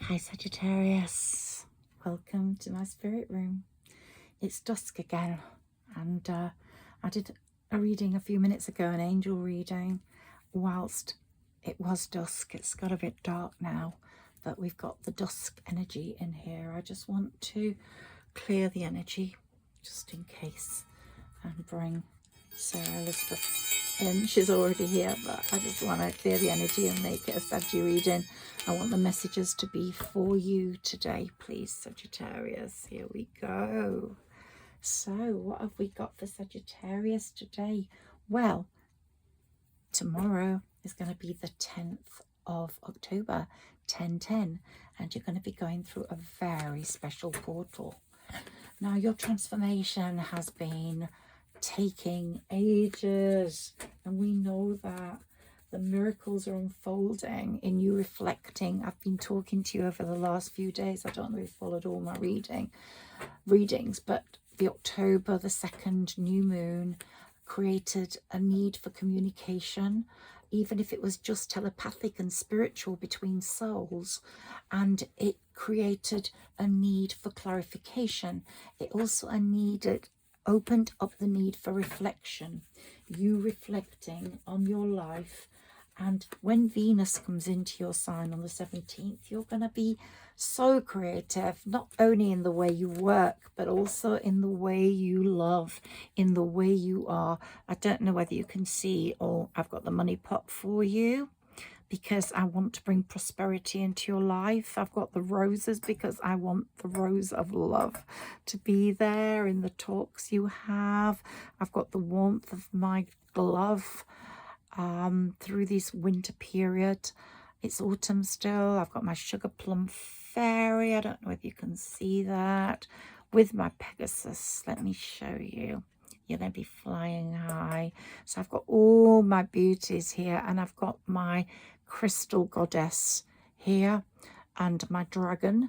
Hi Sagittarius, welcome to my spirit room. It's dusk again, and I did a reading a few minutes ago, an angel reading, whilst it was dusk. It's got a bit dark now, but we've got the dusk energy in here. I just want to clear the energy just in case and bring Sarah Elizabeth in. She's already here, but I just want to clear the energy and make it a Saggi reading. I want the messages to be for you today, please, Sagittarius. Here we go. So what have we got for Sagittarius today? Well, tomorrow is going to be the 10th of October, 10/10, and you're going to be going through a very special portal. Now, your transformation has been taking ages, and we know that the miracles are unfolding in you reflecting. I've been talking to you over the last few days. I don't know if you followed all my readings, but the October the 2nd new moon created a need for communication, even if it was just telepathic and spiritual between souls, and it created a need for clarification. It also opened up the need for reflection, you reflecting on your life. And when Venus comes into your sign on the 17th, you're going to be so creative, not only in the way you work, but also in the way you love, in the way you are. I don't know whether you can see, I've got the money pot for you, because I want to bring prosperity into your life. I've got the roses because I want the rose of love to be there in the talks you have. I've got the warmth of my glove through this winter period. It's autumn still. I've got my sugar plum fairy. I don't know if you can see that. With my Pegasus, let me show you. You're going to be flying high. So I've got all my beauties here, and I've got my crystal goddess here, and my dragon,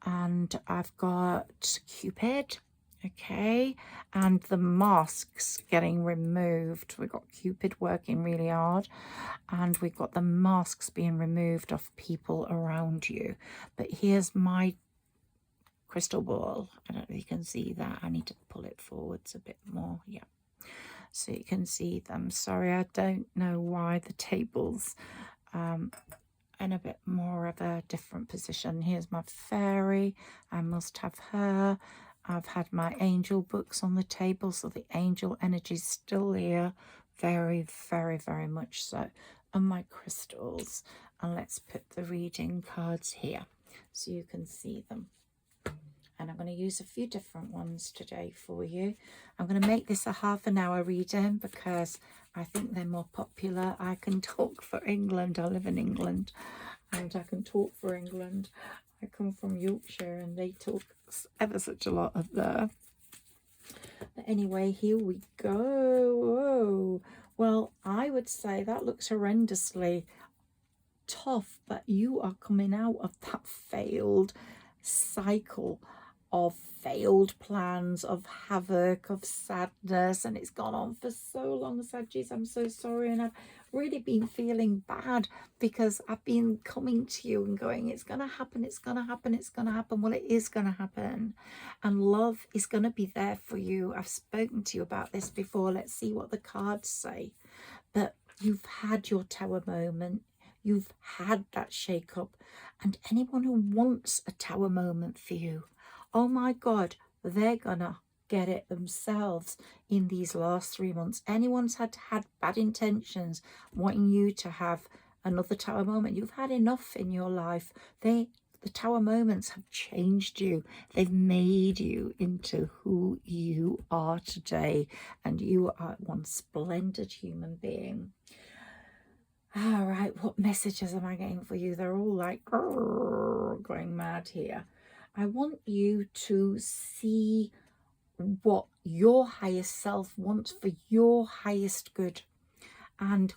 and I've got Cupid, okay, and the masks getting removed. We've got Cupid working really hard, and we've got the masks being removed off people around you. But here's my crystal ball. I don't know if you can see that. I need to pull it forwards a bit more. Yeah, so you can see them. Sorry, I don't know why the tables in a bit more of a different position. Here's my fairy. I must have her. I've had my angel books on the table, so the angel energy is still here, very, very, very much so. And my crystals. And let's put the reading cards here so you can see them. And I'm going to use a few different ones today for you. I'm going to make this a half-an-hour reading because I think they're more popular. I can talk for England. I live in England, and I can talk for England. I come from Yorkshire, and they talk ever such a lot of there. But anyway, here we go. Whoa. Well, I would say that looks horrendously tough, but you are coming out of that failed cycle of failed plans, of havoc, of sadness, and it's gone on for so long, Sagittarius. I'm so sorry, and I've really been feeling bad because I've been coming to you and going, it's gonna happen, it's gonna happen, it's gonna happen. Well, it is gonna happen, and love is gonna be there for you. I've spoken to you about this before. Let's see what the cards say. But you've had your tower moment. You've had that shake up, and anyone who wants a tower moment for you, oh my God, they're gonna get it themselves in these last 3 months. Anyone's had bad intentions, wanting you to have another tower moment, you've had enough in your life. The tower moments have changed you. They've made you into who you are today, and you are one splendid human being. All right, what messages am I getting for you? They're all like going mad here. I want you to see what your highest self wants for your highest good. And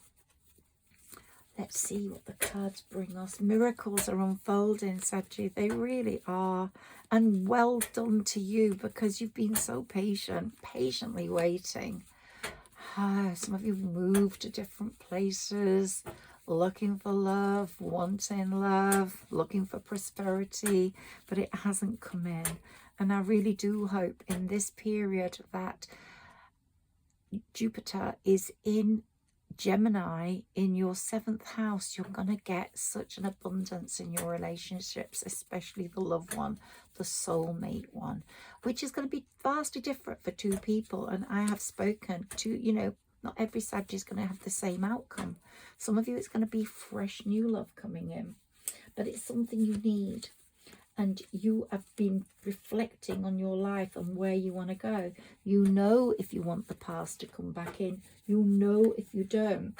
let's see what the cards bring us. Miracles are unfolding, Saggi. They really are. And well done to you, because you've been so patient, patiently waiting. Some of you moved to different places, looking for love, wanting love, looking for prosperity, but it hasn't come in. And I really do hope in this period that Jupiter is in Gemini in your 7th house, you're going to get such an abundance in your relationships, especially the loved one, the soulmate one, which is going to be vastly different for two people. And I have spoken to, you know, not every Saggi is going to have the same outcome. Some of you, it's going to be fresh new love coming in, but it's something you need. And you have been reflecting on your life and where you want to go. You know if you want the past to come back in. You know if you don't.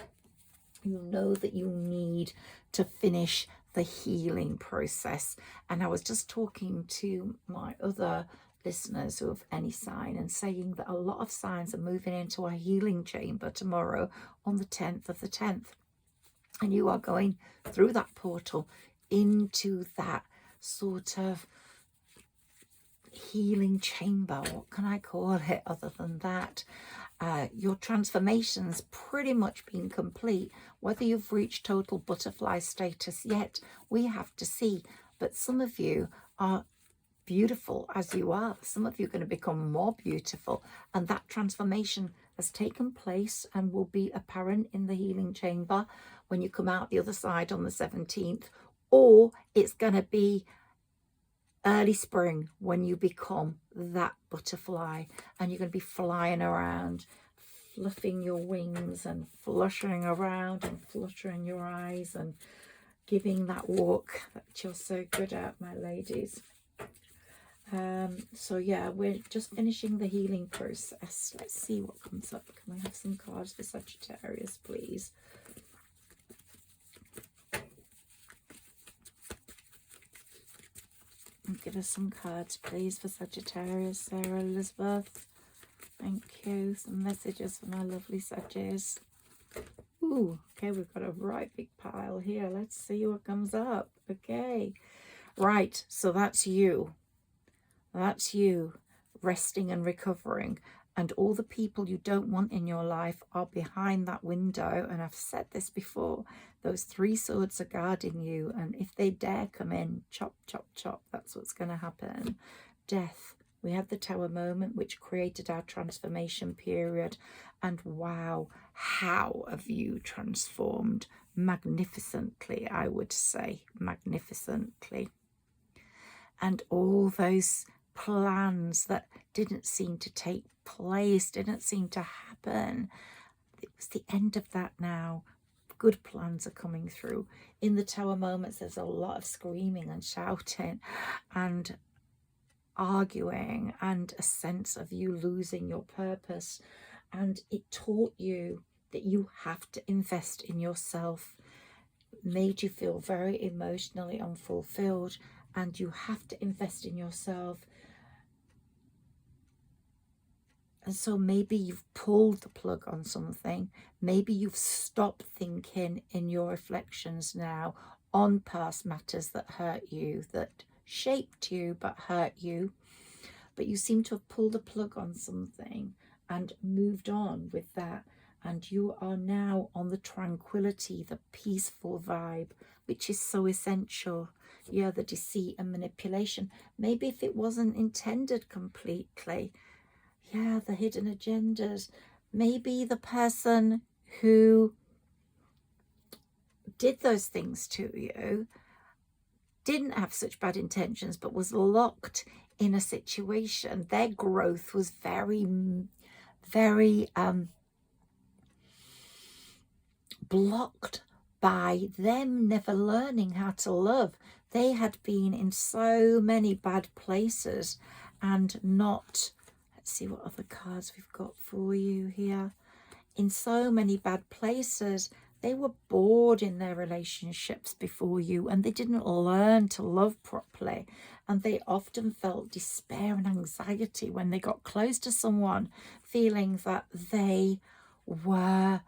You know that you need to finish the healing process. And I was just talking to my other listeners who have any sign and saying that a lot of signs are moving into a healing chamber tomorrow on the 10th of the 10th. And you are going through that portal into that sort of healing chamber. What can I call it other than that? Your transformation's pretty much been complete. Whether you've reached total butterfly status yet, we have to see. But some of you are beautiful as you are. Some of you are going to become more beautiful, and that transformation has taken place and will be apparent in the healing chamber when you come out the other side on the 17th. Or it's going to be early spring when you become that butterfly, and you're going to be flying around, fluffing your wings and fluttering around and fluttering your eyes and giving that walk that you're so good at, my ladies. So yeah, we're just finishing the healing process. Let's see what comes up. Can we have some cards for Sagittarius, please? Give us some cards, please, for Sagittarius, Sarah Elizabeth. Thank you. Some messages for my lovely Sagittarius. Ooh, okay, we've got a right big pile here. Let's see what comes up. Okay. Right, so that's you. That's you resting and recovering. And all the people you don't want in your life are behind that window. And I've said this before, those 3 swords are guarding you. And if they dare come in, chop, chop, chop, that's what's going to happen. Death. We have the Tower moment, which created our transformation period. And wow, how have you transformed? Magnificently, I would say. Magnificently. And all those plans that didn't seem to take place, didn't seem to happen, it was the end of that now. Good plans are coming through. In the Tower moments, there's a lot of screaming and shouting and arguing and a sense of you losing your purpose. And it taught you that you have to invest in yourself, made you feel very emotionally unfulfilled, and you have to invest in yourself. And so maybe you've pulled the plug on something. Maybe you've stopped thinking in your reflections now on past matters that hurt you, that shaped you but hurt you. But you seem to have pulled the plug on something and moved on with that. And you are now on the tranquility, the peaceful vibe, which is so essential. Yeah, the deceit and manipulation. Maybe if it wasn't intended completely. Yeah, the hidden agendas. Maybe the person who did those things to you didn't have such bad intentions, but was locked in a situation. Their growth was very, very blocked by them never learning how to love. They had been in so many bad places and not... Let's see what other cards we've got for you here. In so many bad places, they were bored in their relationships before you, and they didn't learn to love properly. And they often felt despair and anxiety when they got close to someone, feeling that they were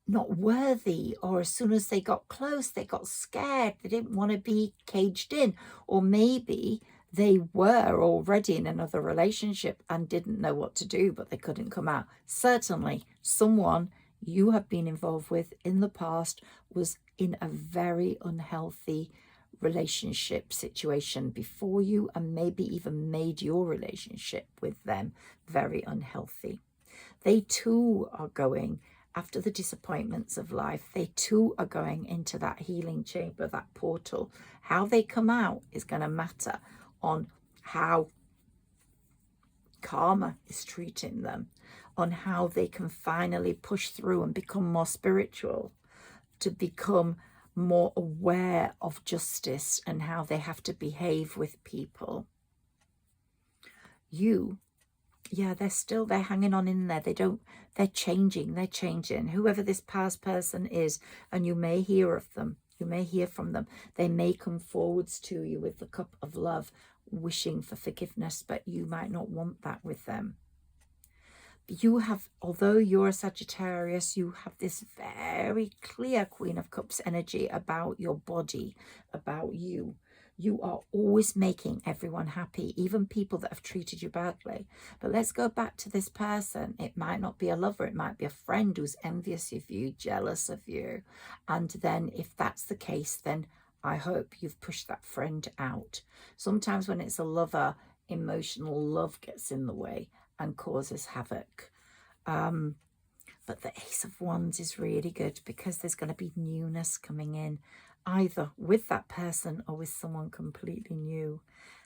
not worthy, or as soon as they got close, they got scared. They didn't want to be caged in, or maybe they were already in another relationship and didn't know what to do, but they couldn't come out. Certainly, someone you have been involved with in the past was in a very unhealthy relationship situation before you, and maybe even made your relationship with them very unhealthy. They too are going, after the disappointments of life, they too are going into that healing chamber, that portal. How they come out is going to matter on how karma is treating them, on how they can finally push through and become more spiritual, to become more aware of justice and how they have to behave with people. You, yeah, they're hanging on in there. They're changing. Whoever this past person is, and you may hear of them, you may hear from them. They may come forwards to you with the cup of love, wishing for forgiveness, but you might not want that with them. You have, although you're a Sagittarius, you have this very clear Queen of Cups energy about your body, about you. You are always making everyone happy, even people that have treated you badly. But let's go back to this person. It might not be a lover. It might be a friend who's envious of you, jealous of you. And then if that's the case, then I hope you've pushed that friend out. Sometimes when it's a lover, emotional love gets in the way and causes havoc. But the Ace of Wands is really good because there's going to be newness coming in, either with that person or with someone completely new.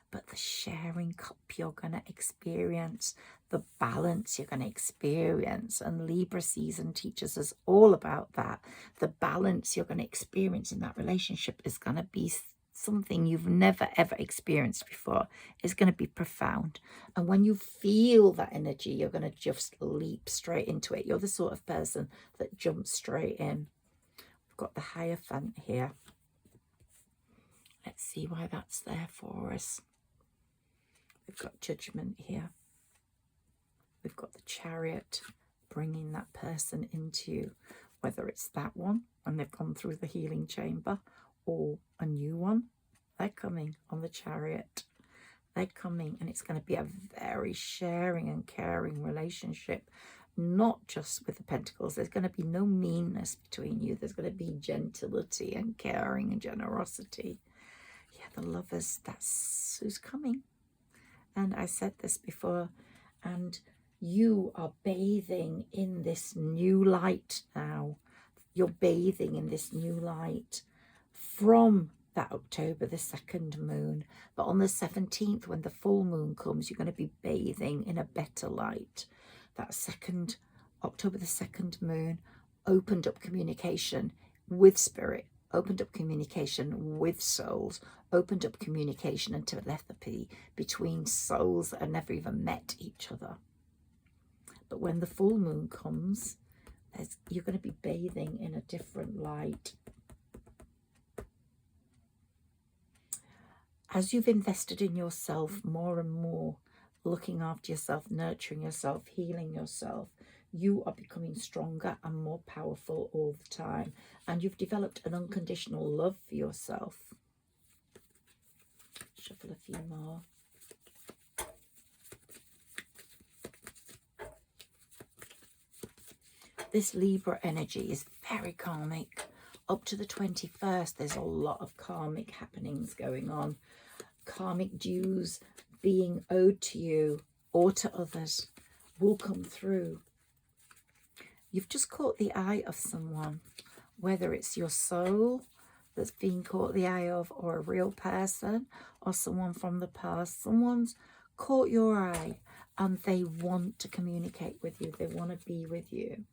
But the sharing cup you're going to experience, the balance you're going to experience, and Libra season teaches us all about that. The balance you're going to experience in that relationship is going to be something you've never ever experienced before. Is going to be profound, and when you feel that energy, you're going to just leap straight into it. You're the sort of person that jumps straight in. We've got the Hierophant here. Let's see why that's there for us. We've got Judgment here. We've got the Chariot, bringing that person into you, whether it's that one and they've gone through the healing chamber, or a new one. They're coming on the Chariot. They're coming, and it's going to be a very sharing and caring relationship, not just with the Pentacles. There's going to be no meanness between you. There's going to be gentility and caring and generosity. Yeah, the Lovers, that's who's coming. And I said this before, and you are bathing in this new light now. You're bathing in this new light from that October the 2nd moon. But on the 17th, when the full moon comes, you're going to be bathing in a better light. That October the 2nd moon opened up communication with spirit, opened up communication with souls, opened up communication and telepathy between souls that have never even met each other. But when the full moon comes, you're going to be bathing in a different light. As you've invested in yourself more and more, looking after yourself, nurturing yourself, healing yourself, you are becoming stronger and more powerful all the time. And you've developed an unconditional love for yourself. Shuffle a few more. This Libra energy is very karmic. Up to the 21st, there's a lot of karmic happenings going on. Karmic dues being owed to you or to others will come through. You've just caught the eye of someone, whether it's your soul that's being caught the eye of, or a real person, or someone from the past. Someone's caught your eye and they want to communicate with you. They want to be with you.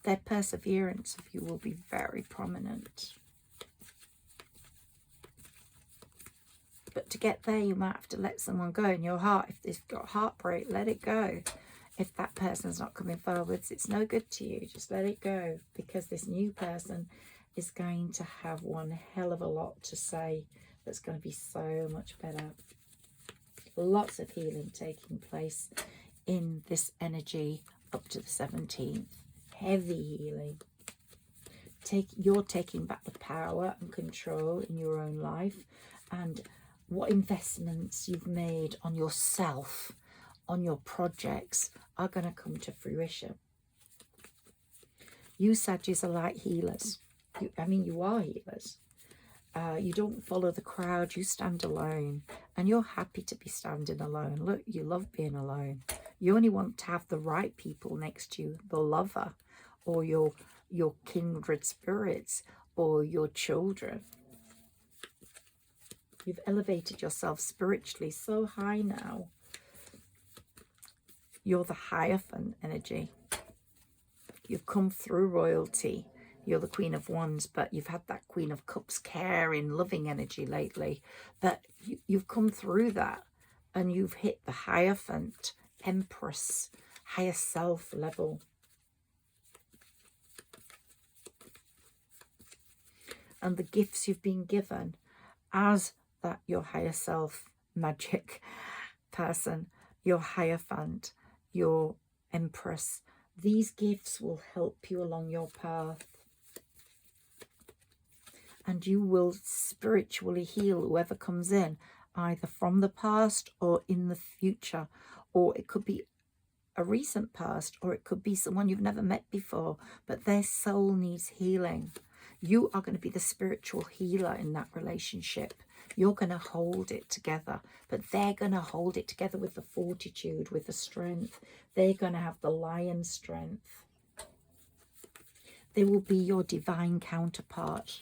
Their perseverance of you will be very prominent. But to get there, you might have to let someone go in your heart. If they've got heartbreak, let it go. If that person's not coming forwards, it's no good to you. Just let it go, because this new person is going to have one hell of a lot to say that's going to be so much better. Lots of healing taking place in this energy up to the 17th. Heavy healing. You're taking back the power and control in your own life, and what investments you've made on yourself, on your projects, are going to come to fruition. You Saggis are like healers. You are healers. You don't follow the crowd, you stand alone. And you're happy to be standing alone. Look, you love being alone. You only want to have the right people next to you, the lover, or your kindred spirits, or your children. You've elevated yourself spiritually so high now. You're the Hierophant energy. You've come through royalty. You're the Queen of Wands, but you've had that Queen of Cups, caring, loving energy lately. But you've come through that, and you've hit the Hierophant, Empress, higher self level. And the gifts you've been given as that your higher self magic person, your Hierophant, your Empress, these gifts will help you along your path. And you will spiritually heal whoever comes in, either from the past or in the future. Or it could be a recent past, or it could be someone you've never met before, but their soul needs healing. You are going to be the spiritual healer in that relationship. You're going to hold it together, but they're going to hold it together with the fortitude, with the strength. They're going to have the lion strength. They will be your divine counterpart.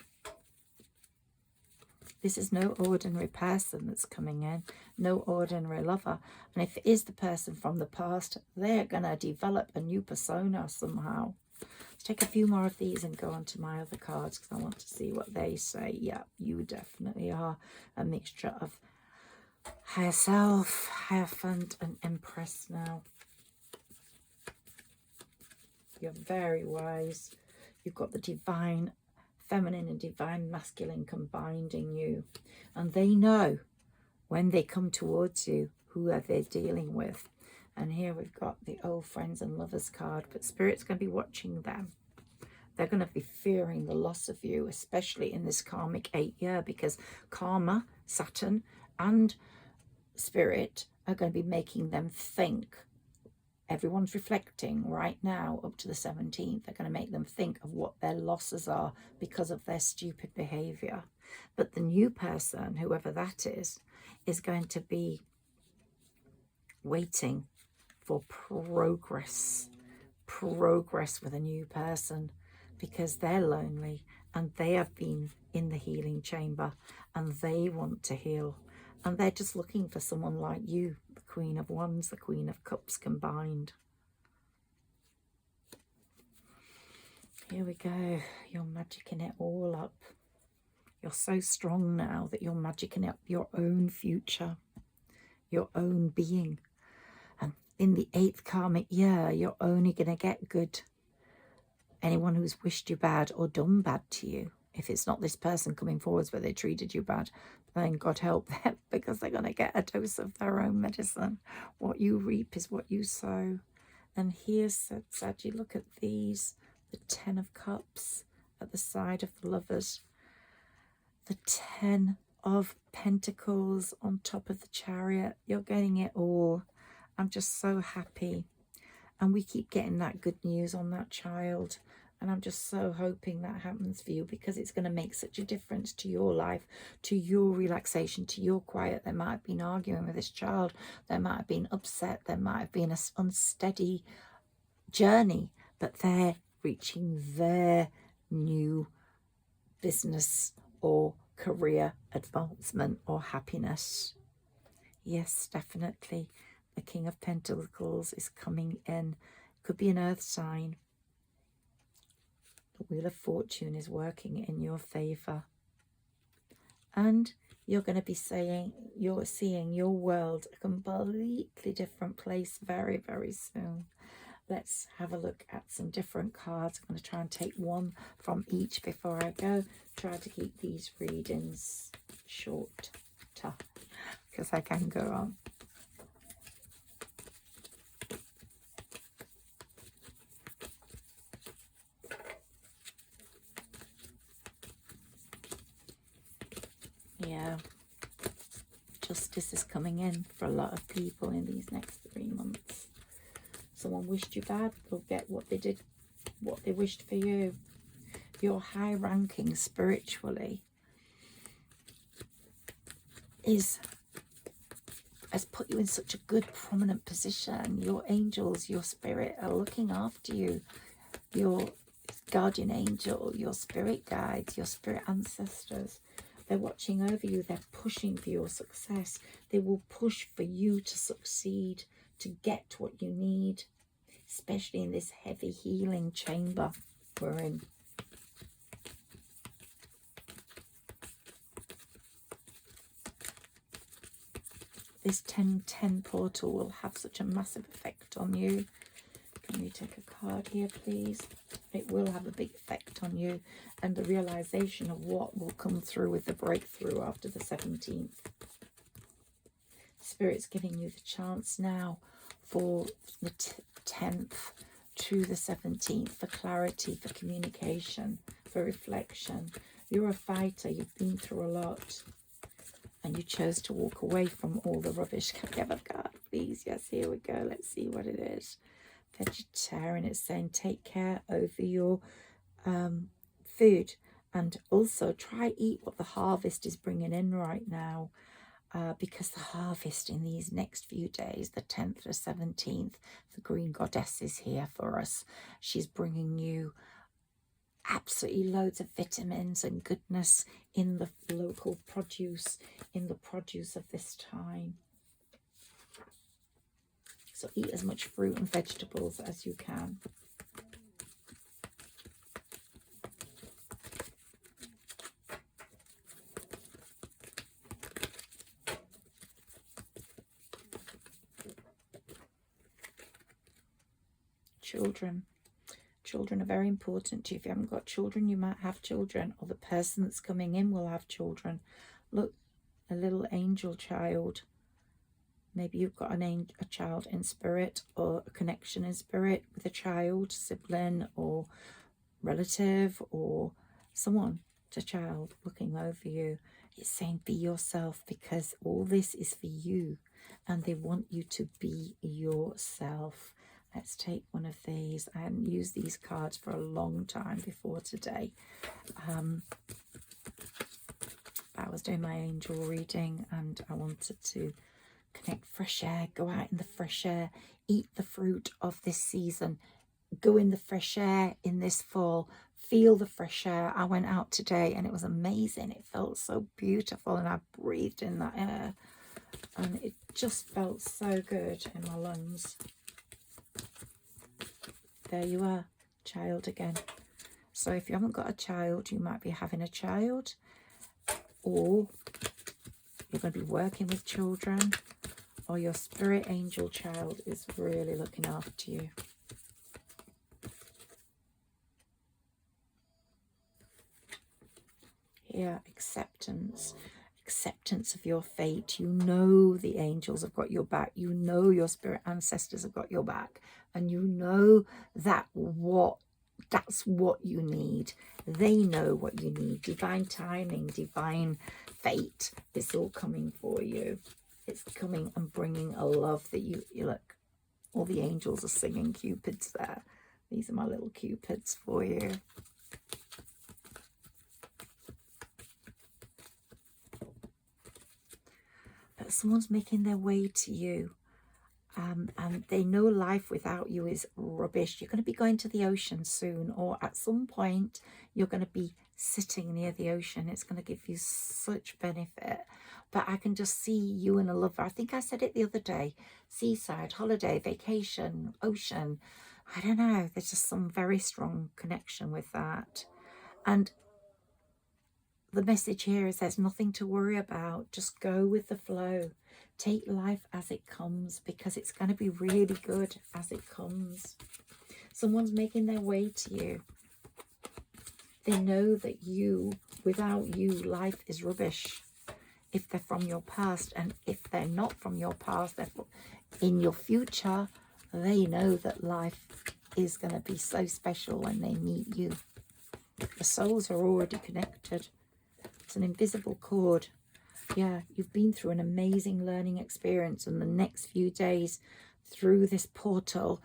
This is no ordinary person that's coming in, no ordinary lover. And if it is the person from the past, they're going to develop a new persona somehow. Let's take a few more of these and go on to my other cards, because I want to see what they say. Yeah, you definitely are a mixture of higher self, Hierophant, and Empress now. You're very wise. You've got the divine feminine and divine masculine combined in you. And they know when they come towards you who are they dealing with. And here we've got the old friends and lovers card, but Spirit's going to be watching them. They're going to be fearing the loss of you, especially in this karmic 8 year, because karma, Saturn, and Spirit are going to be making them think. Everyone's reflecting right now up to the 17th. They're going to make them think of what their losses are because of their stupid behavior. But the new person, whoever that is going to be waiting for progress with a new person, because they're lonely and they have been in the healing chamber and they want to heal, and they're just looking for someone like you, the Queen of Wands, the Queen of Cups combined. Here we go. You're magicking it all up. You're so strong now that you're magicking up your own future, your own being. And in the 8th karmic year, you're only going to get good. Anyone who's wished you bad or done bad to you, if it's not this person coming forwards where they treated you bad, then God help them, because they're going to get a dose of their own medicine. What you reap is what you sow. And here's Saggi, look at these, the 10 of Cups at the side of the Lovers, the 10 of Pentacles on top of the Chariot. You're getting it all. I'm just so happy. And we keep getting that good news on that child. And I'm just so hoping that happens for you, because it's going to make such a difference to your life, to your relaxation, to your quiet. There might have been arguing with this child. There might have been upset. There might have been an unsteady journey. But they're reaching their new business or career advancement or happiness. Yes, definitely. The King of Pentacles is coming in. Could be an earth sign. The Wheel of Fortune is working in your favor. And you're going to be saying, you're seeing your world a completely different place very, very soon. Let's have a look at some different cards. I'm going to try and take one from each before I go. Try to keep these readings short, because I can go on. Yeah. justice is coming in for a lot of people in these next 3 months. Someone wished you bad, they'll get what they did, what they wished for you. Your high ranking spiritually has put you in such a good prominent position. Your angels, your spirit are looking after you. Your guardian angel, your spirit guides, your spirit ancestors, they're watching over you. They're pushing for your success. They will push for you to succeed, to get what you need, especially in this heavy healing chamber we're in. This 10-10 portal will have such a massive effect on you. Can we take a card here, please? It will have a big effect on you, and the realization of what will come through with the breakthrough after the 17th. Spirit's giving you the chance now for the 10th to the 17th for clarity, for communication, for reflection. You're a fighter. You've been through a lot, and you chose to walk away from all the rubbish. Can we have a card, please? Yes, here we go. Let's see what it is. Vegetarian, it's saying take care over your food, and also try eat what the harvest is bringing in right now, because the harvest in these next few days, the 10th to 17th, the green goddess is here for us. She's bringing you absolutely loads of vitamins and goodness in the local produce, in the produce of this time. So eat as much fruit and vegetables as you can. Children. Children are very important to you. If you haven't got children, you might have children, or the person that's coming in will have children. Look, a little angel child. Maybe you've got a child in spirit, or a connection in spirit with a child, sibling or relative, or someone, a child looking over you. It's saying be yourself, because all this is for you and they want you to be yourself. Let's take one of these. I hadn't used these cards for a long time before today. I was doing my angel reading and I wanted to connect fresh air, go out in the fresh air, eat the fruit of this season, go in the fresh air in this fall, feel the fresh air. I went out today and it was amazing. It felt so beautiful and I breathed in that air and it just felt so good in my lungs. There you are, child again. So if you haven't got a child, you might be having a child, or you're going to be working with children, or your spirit angel child is really looking after you. Here, acceptance. Acceptance of your fate. You know the angels have got your back. You know your spirit ancestors have got your back. And you know that's what you need. They know what you need. Divine timing, divine fate. It's all coming for you. It's coming and bringing a love that you look. All the angels are singing cupids there. These are my little cupids for you. But someone's making their way to you. And they know life without you is rubbish. You're going to be going to the ocean soon, or at some point you're going to be sitting near the ocean. It's going to give you such benefit. But I can just see you and a lover. I think I said it the other day. Seaside, holiday, vacation, ocean. I don't know. There's just some very strong connection with that. And the message here is there's nothing to worry about. Just go with the flow. Take life as it comes, because it's going to be really good as it comes. Someone's making their way to you. They know that without you, life is rubbish. If they're from your past, and if they're not from your past, they're in your future, they know that life is going to be so special when they meet you. The souls are already connected. It's an invisible cord. Yeah, you've been through an amazing learning experience, and the next few days through this portal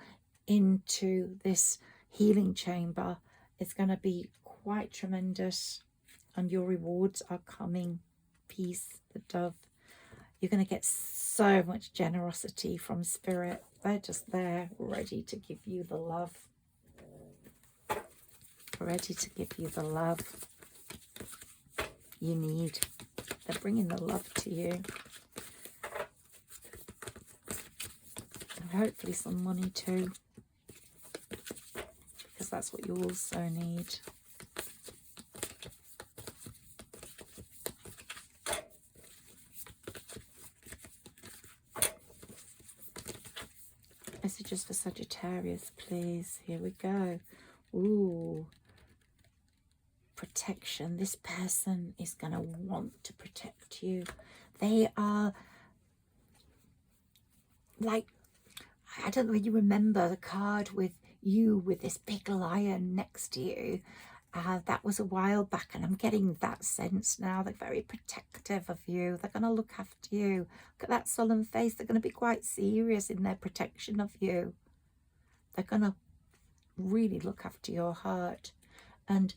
into this healing chamber is going to be quite tremendous, and your rewards are coming. Peace, the dove. You're going to get so much generosity from Spirit. They're just there, ready to give you the love. Ready to give you the love you need. They're bringing the love to you. And hopefully some money too, because that's what you also need. Messages for Sagittarius, please. Here we go. Ooh. Protection. This person is going to want to protect you. They are like, I don't know if you remember the card with you with this big lion next to you. That was a while back, and I'm getting that sense now. They're very protective of you. They're going to look after you. Look at that solemn face. They're going to be quite serious in their protection of you. They're going to really look after your heart. And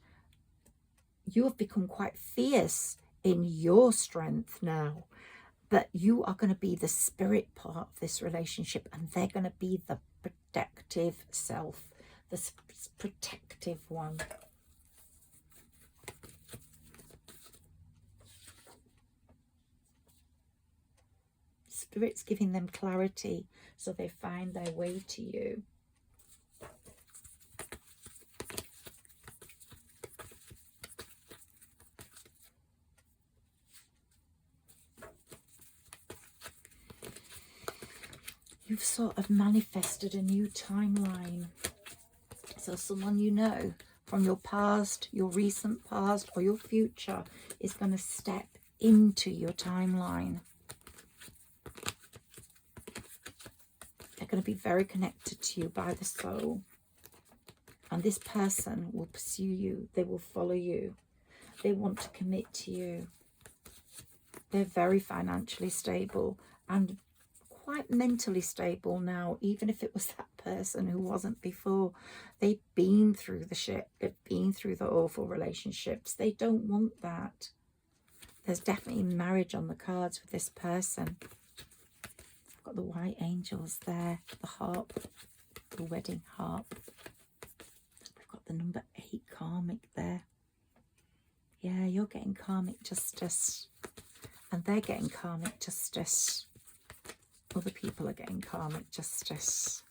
you have become quite fierce in your strength now. But you are going to be the spirit part of this relationship, and they're going to be the protective self, the protective one. Spirit's giving them clarity so they find their way to you. You've sort of manifested a new timeline. So someone you know from your past, your recent past, or your future is going to step into your timeline. They're going to be very connected to you by the soul. And this person will pursue you. They will follow you. They want to commit to you. They're very financially stable and quite mentally stable now, even if it was that person who wasn't before. They've been through the shit. They've been through the awful relationships. They don't want that. There's definitely marriage on the cards with this person. I've got the white angels there, the harp, the wedding harp. We've got the number 8 karmic there. Yeah, you're getting karmic justice, and they're getting karmic justice. Other people are getting karmic justice.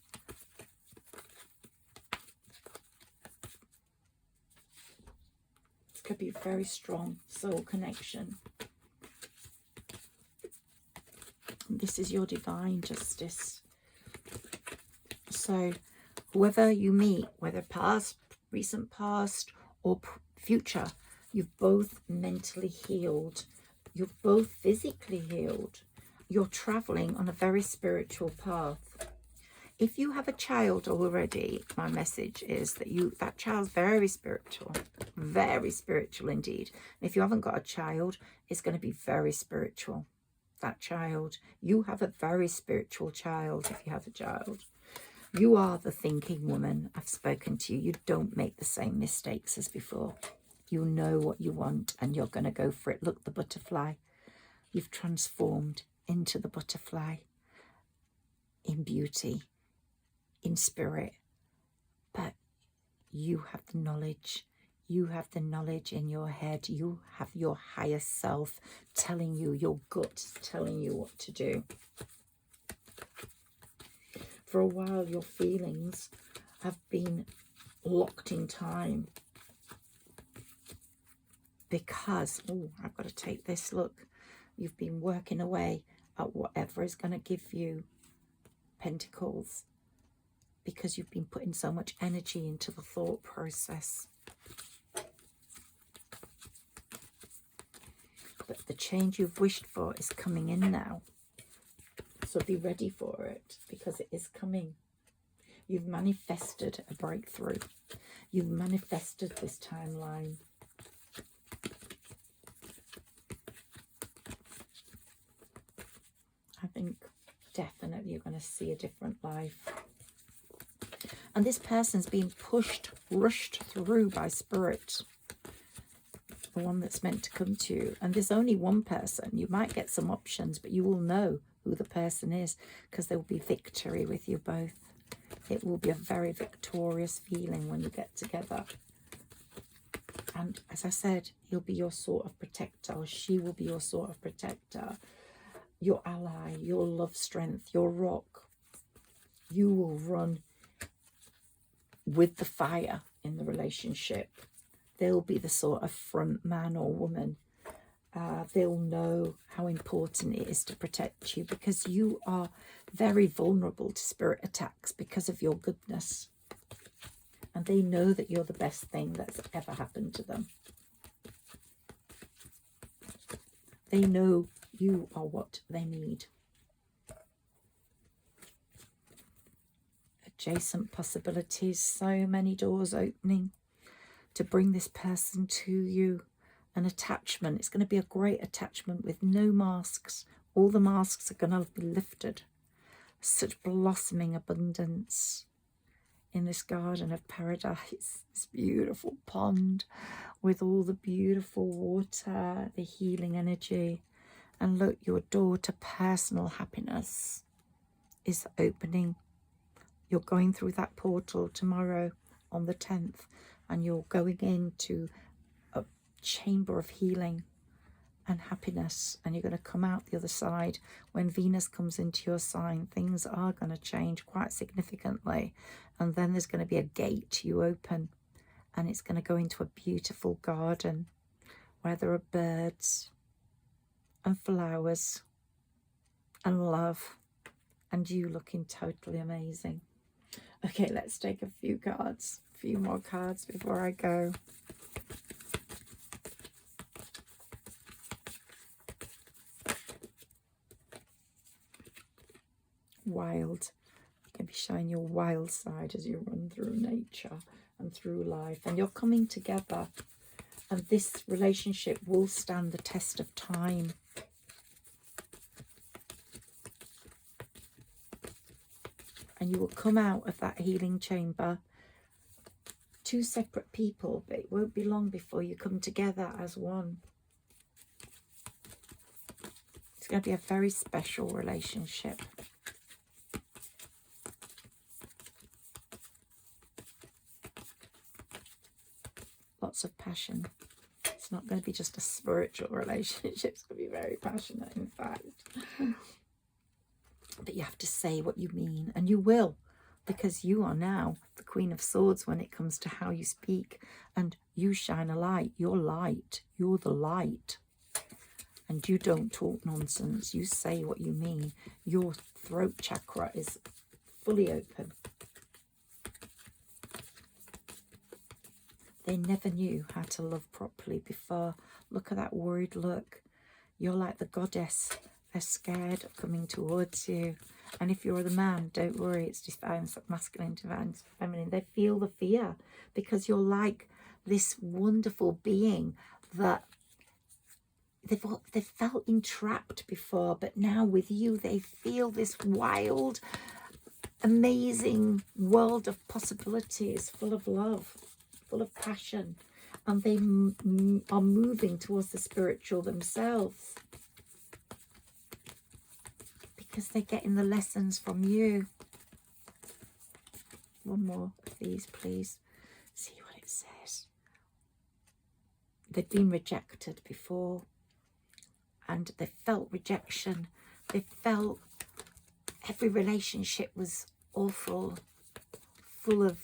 This could be a very strong soul connection. This is your divine justice. So whoever you meet, whether past, recent past, or future, you've both mentally healed. You're both physically healed. You're traveling on a very spiritual path. If you have a child already, my message is that that child's very spiritual indeed. And if you haven't got a child, it's going to be very spiritual. That child, you have a very spiritual child. If you have a child, you are the thinking woman. I've spoken to you. You don't make the same mistakes as before. You know what you want, and you're going to go for it. Look, the butterfly. You've transformed into the butterfly in beauty, in spirit, but you have the knowledge. You have the knowledge in your head. You have your higher self telling you, your gut telling you what to do. For a while, your feelings have been locked in time because, oh, I've got to take this, look, you've been working away at whatever is going to give you pentacles because you've been putting so much energy into the thought process. But the change you've wished for is coming in now. So be ready for it, because it is coming. You've manifested a breakthrough. You've manifested this timeline. definitely you're going to see a different life. And this person's being rushed through by spirit, the one that's meant to come to you. And there's only one person. You might get some options, but you will know who the person is, because there will be victory with you both. It will be a very victorious feeling when you get together. And as I said, he'll be your sort of protector, or she will be your sort of protector, your ally, your love strength, your rock. You will run with the fire in the relationship. They'll be the sort of front man or woman. They'll know how important it is to protect you, because you are very vulnerable to spirit attacks because of your goodness. And they know that you're the best thing that's ever happened to them. They know you are what they need. Adjacent possibilities, so many doors opening to bring this person to you. An attachment. It's going to be a great attachment with no masks. All the masks are going to be lifted. Such blossoming abundance in this garden of paradise. This beautiful pond with all the beautiful water, the healing energy. And look, your door to personal happiness is opening. You're going through that portal tomorrow on the 10th, and you're going into a chamber of healing and happiness, and you're going to come out the other side. When Venus comes into your sign, things are going to change quite significantly, and then there's going to be a gate you open, and it's going to go into a beautiful garden where there are birds and flowers and love, and you looking totally amazing. Okay, let's take a few more cards before I go. Wild. You can be showing your wild side as you run through nature and through life, and you're coming together, and this relationship will stand the test of time. And you will come out of that healing chamber, two separate people, but it won't be long before you come together as one. It's going to be a very special relationship. Lots of passion. It's not going to be just a spiritual relationship. It's going to be very passionate, in fact. But you have to say what you mean, and you will, because you are now the Queen of Swords when it comes to how you speak, and you shine a light. You're light. You're the light. And you don't talk nonsense. You say what you mean. Your throat chakra is fully open. They never knew how to love properly before. Look at that worried look. You're like the goddess. They're scared of coming towards you. And if you're the man, don't worry. It's divine masculine, divine feminine. They feel the fear because you're like this wonderful being that they've felt entrapped before. But now with you, they feel this wild, amazing world of possibilities, full of love, full of passion, and they are moving towards the spiritual themselves because they're getting the lessons from you. One more of these, please. See what it says. They've been rejected before, and they felt rejection. They felt every relationship was awful, full of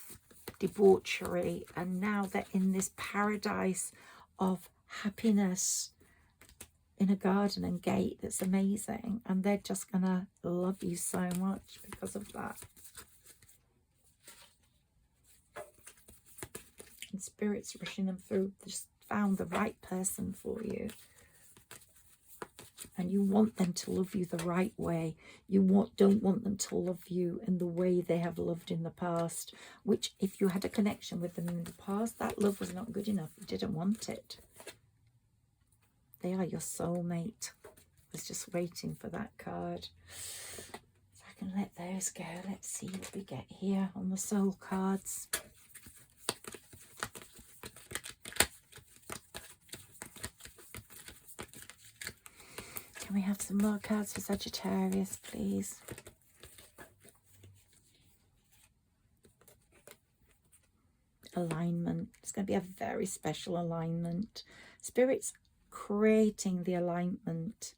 debauchery, and now they're in this paradise of happiness in a garden and gate that's amazing, and they're just gonna love you so much because of that. And spirit's rushing them through. They just found the right person for you, and you want them to love you the right way. You don't want them to love you in the way they have loved in the past, which if you had a connection with them in the past, that love was not good enough. You didn't want it. They are your soulmate. I was just waiting for that card. can let those go. Let's see what we get here on the soul cards. Can we have some more cards for Sagittarius, please? Alignment. It's going to be a very special alignment. Spirit's creating the alignment.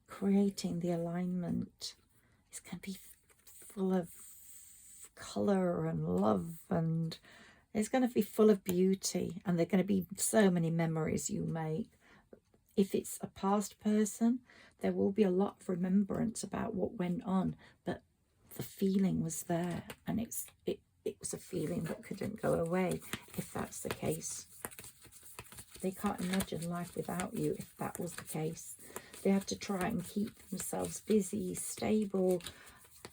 Creating the alignment. It's going to be full of colour and love, and it's going to be full of beauty, and there are going to be so many memories you make. If it's a past person, there will be a lot of remembrance about what went on, but the feeling was there, and it was a feeling that couldn't go away. If that's the case, they can't imagine life without you. If that was the case, they have to try and keep themselves busy, stable,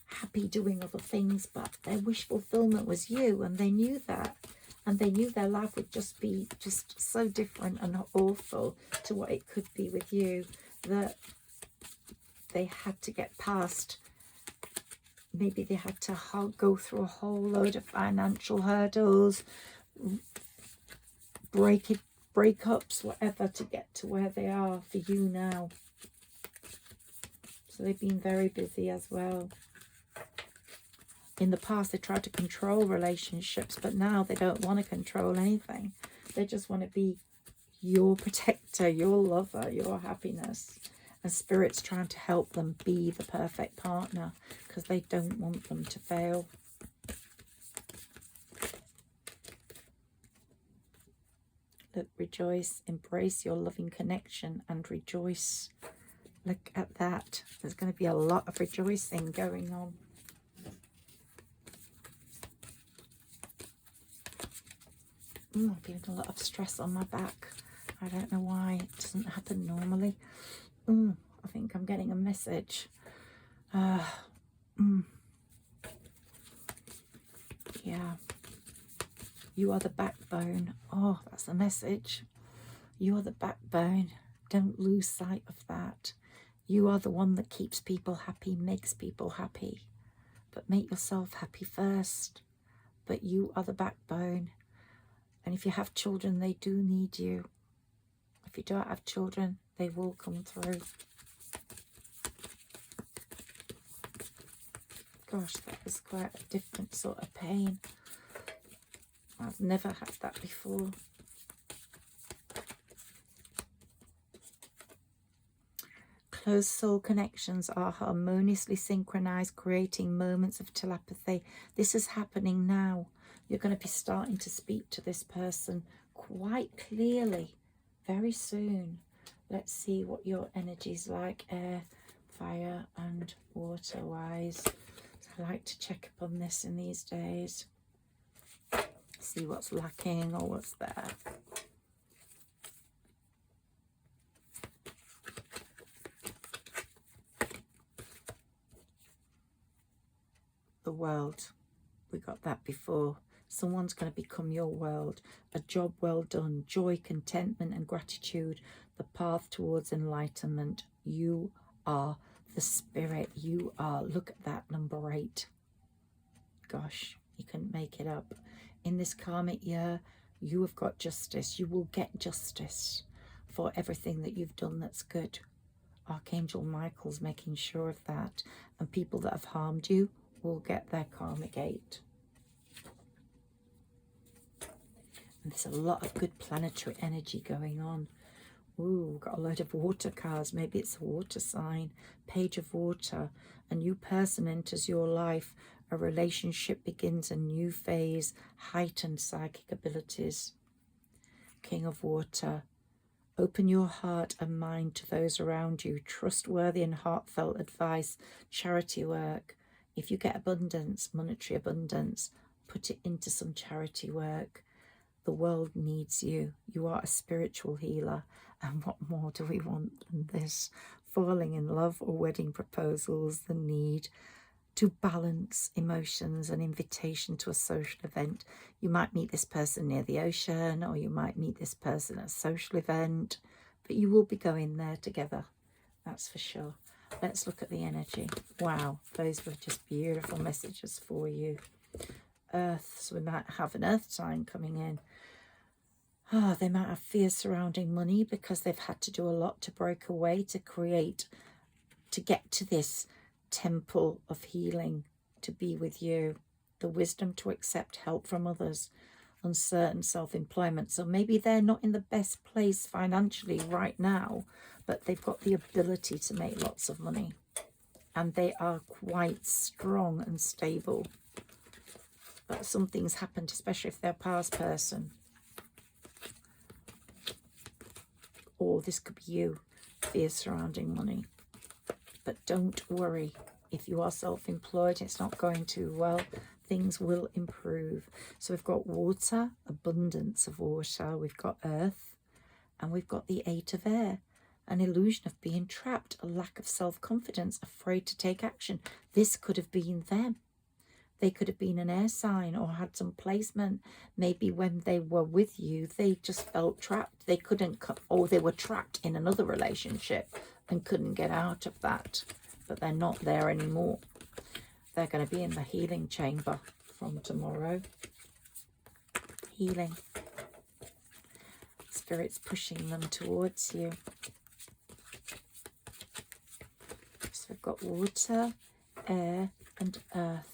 happy, doing other things, but their wish fulfillment was you, and they knew that, and they knew their life would just be so different and awful to what it could be with you, that they had to get past. Maybe they had to go through a whole load of financial hurdles, breakups, whatever, to get to where they are for you now. So they've been very busy as well. In the past, they tried to control relationships, but now they don't want to control anything. They just want to be your protector, your lover, your happiness. And Spirit's trying to help them be the perfect partner, because they don't want them to fail. Look, rejoice, embrace your loving connection and rejoice. Look at that. There's going to be a lot of rejoicing going on. I'm feeling a lot of stress on my back. I don't know why. It doesn't happen normally. I think I'm getting a message. Yeah. You are the backbone. Oh, that's the message. You are the backbone. Don't lose sight of that. You are the one that keeps people happy, makes people happy. But make yourself happy first. But you are the backbone. And if you have children, they do need you. If you don't have children, they will come through. Gosh, that was quite a different sort of pain. I've never had that before. Close soul connections are harmoniously synchronized, creating moments of telepathy. This is happening now. You're going to be starting to speak to this person quite clearly very soon. Let's see what your energy's like, air, fire and water wise. I like to check up on this in these days. See what's lacking or what's there. The world. We got that before. Someone's going to become your world. A job well done. Joy, contentment and gratitude. The path towards enlightenment. You are the spirit. You are. Look at that, number 8. Gosh, you couldn't make it up. In this karmic year, you have got justice. You will get justice for everything that you've done that's good. Archangel Michael's making sure of that. And people that have harmed you will get their karmic 8. And there's a lot of good planetary energy going on. Ooh, got a load of water cards. Maybe it's a water sign. Page of water. A new person enters your life. A relationship begins a new phase. Heightened psychic abilities. King of water. Open your heart and mind to those around you. Trustworthy and heartfelt advice. Charity work. If you get abundance, monetary abundance, put it into some charity work. The world needs you. You are a spiritual healer. And what more do we want than this? Falling in love or wedding proposals, the need to balance emotions, an invitation to a social event. You might meet this person near the ocean, or you might meet this person at a social event, but you will be going there together. That's for sure. Let's look at the energy. Wow, those were just beautiful messages for you. Earth, so we might have an earth sign coming in. Oh, they might have fears surrounding money because they've had to do a lot to break away to create, to get to this temple of healing, to be with you. The wisdom to accept help from others, uncertain self-employment. So maybe they're not in the best place financially right now, but they've got the ability to make lots of money. And they are quite strong and stable. But something's happened, especially if they're a past person. Or this could be you, fears surrounding money. But don't worry, if you are self-employed, it's not going too well. Things will improve. So we've got water, abundance of water. We've got earth, and we've got the 8 of air. An illusion of being trapped, a lack of self-confidence, afraid to take action. This could have been them. They could have been an air sign or had some placement. Maybe when they were with you, they just felt trapped. They couldn't, or they were trapped in another relationship and couldn't get out of that. But they're not there anymore. They're going to be in the healing chamber from tomorrow. Healing. Spirit's pushing them towards you. So we've got water, air, and earth.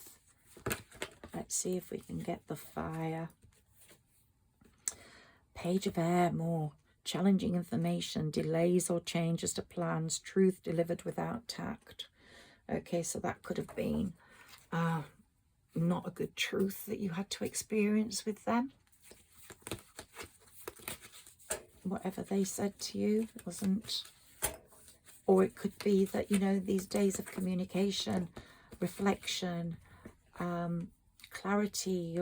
Let's see if we can get the fire. Page of air, more. Challenging information, delays or changes to plans, truth delivered without tact. Okay, so that could have been not a good truth that you had to experience with them. Whatever they said to you wasn't, or it could be that, you know, these days of communication, reflection, clarity,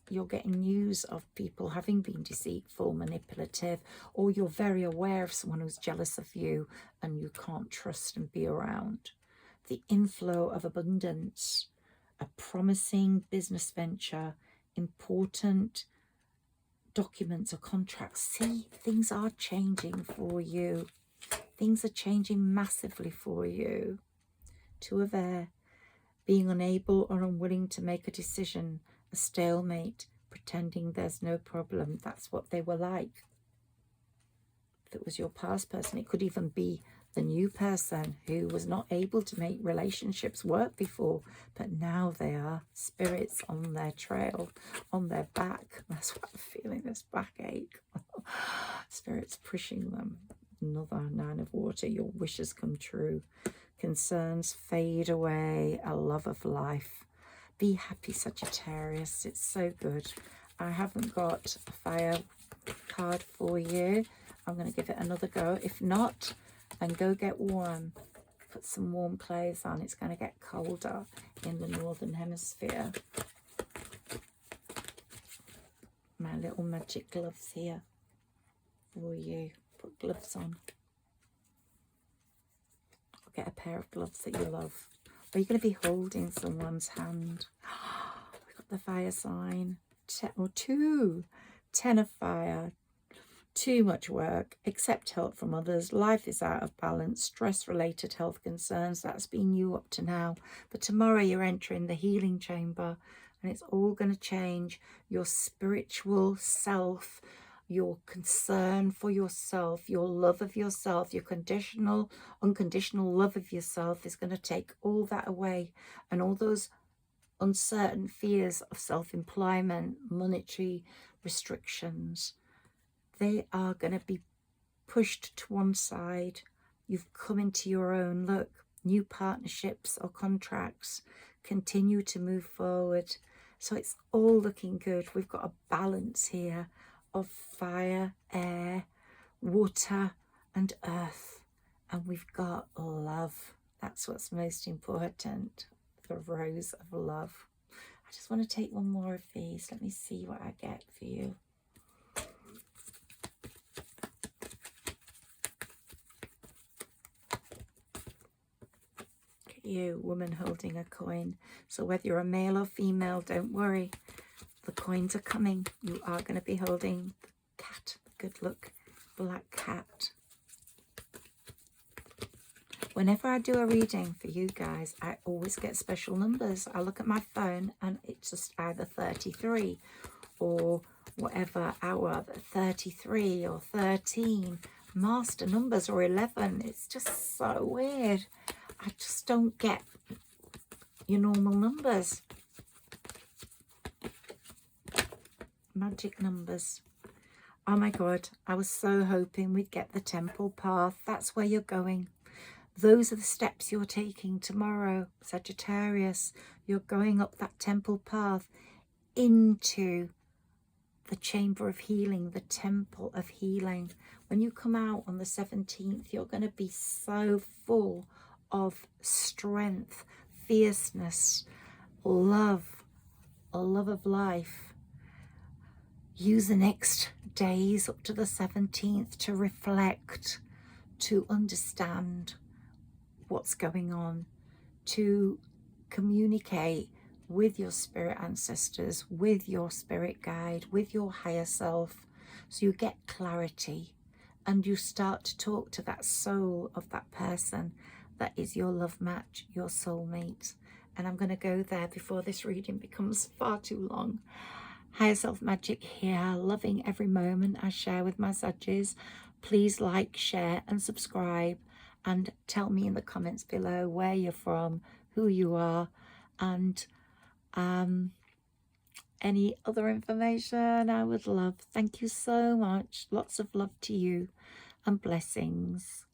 you're getting news of people having been deceitful, manipulative, or you're very aware of someone who's jealous of you and you can't trust and be around. The inflow of abundance, a promising business venture, important documents or contracts. See, things are changing for you. Things are changing massively for you. 2 of air, being unable or unwilling to make a decision, a stalemate, pretending there's no problem. That's what they were like. If it was your past person, it could even be the new person who was not able to make relationships work before, but now they are. Spirits on their trail, on their back. That's what I'm feeling, this backache. Spirits pushing them. Another 9 of water, your wishes come true. Concerns fade away, a love of life. Be happy, Sagittarius. It's so good. I haven't got a fire card for you. I'm going to give it another go. If not, then go get warm. Put some warm clothes on. It's going to get colder in the northern hemisphere. My little magic gloves here for you. Put gloves on. Or get a pair of gloves that you love. Or you're going to be holding someone's hand. We've got the fire sign. 10 of fire. Too much work, accept help from others, life is out of balance, stress-related health concerns. That's been you up to now. But tomorrow you're entering the healing chamber and it's all going to change. Your spiritual self, your concern for yourself, your love of yourself, your unconditional love of yourself is going to take all that away. And all those uncertain fears of self-employment, monetary restrictions, they are going to be pushed to one side. You've come into your own. Look, new partnerships or contracts continue to move forward. So it's all looking good. We've got a balance here of fire, air, water and earth. And we've got love. That's what's most important. The rose of love. I just want to take one more of these. Let me see what I get for you. You, woman holding a coin. So whether you're a male or female, don't worry. The coins are coming. You are going to be holding the cat, the good luck black cat. Whenever I do a reading for you guys, I always get special numbers. I look at my phone and it's just either 33 or whatever hour, 33 or 13, master numbers, or 11. It's just so weird. I just don't get your normal numbers. Magic numbers. Oh my God, I was so hoping we'd get the temple path. That's where you're going. Those are the steps you're taking tomorrow, Sagittarius. You're going up that temple path into the chamber of healing, the temple of healing. When you come out on the 17th, you're going to be so full of strength, fierceness, love, a love of life. Use the next days up to the 17th to reflect, to understand what's going on, to communicate with your spirit ancestors, with your spirit guide, with your higher self, so you get clarity and you start to talk to that soul of that person that is your love match, your soulmate. And I'm going to go there before this reading becomes far too long. Higher Self Magic here, loving every moment I share with my Saggis. Please like, share and subscribe, and tell me in the comments below where you're from, who you are, and any other information I would love. Thank you so much. Lots of love to you and blessings.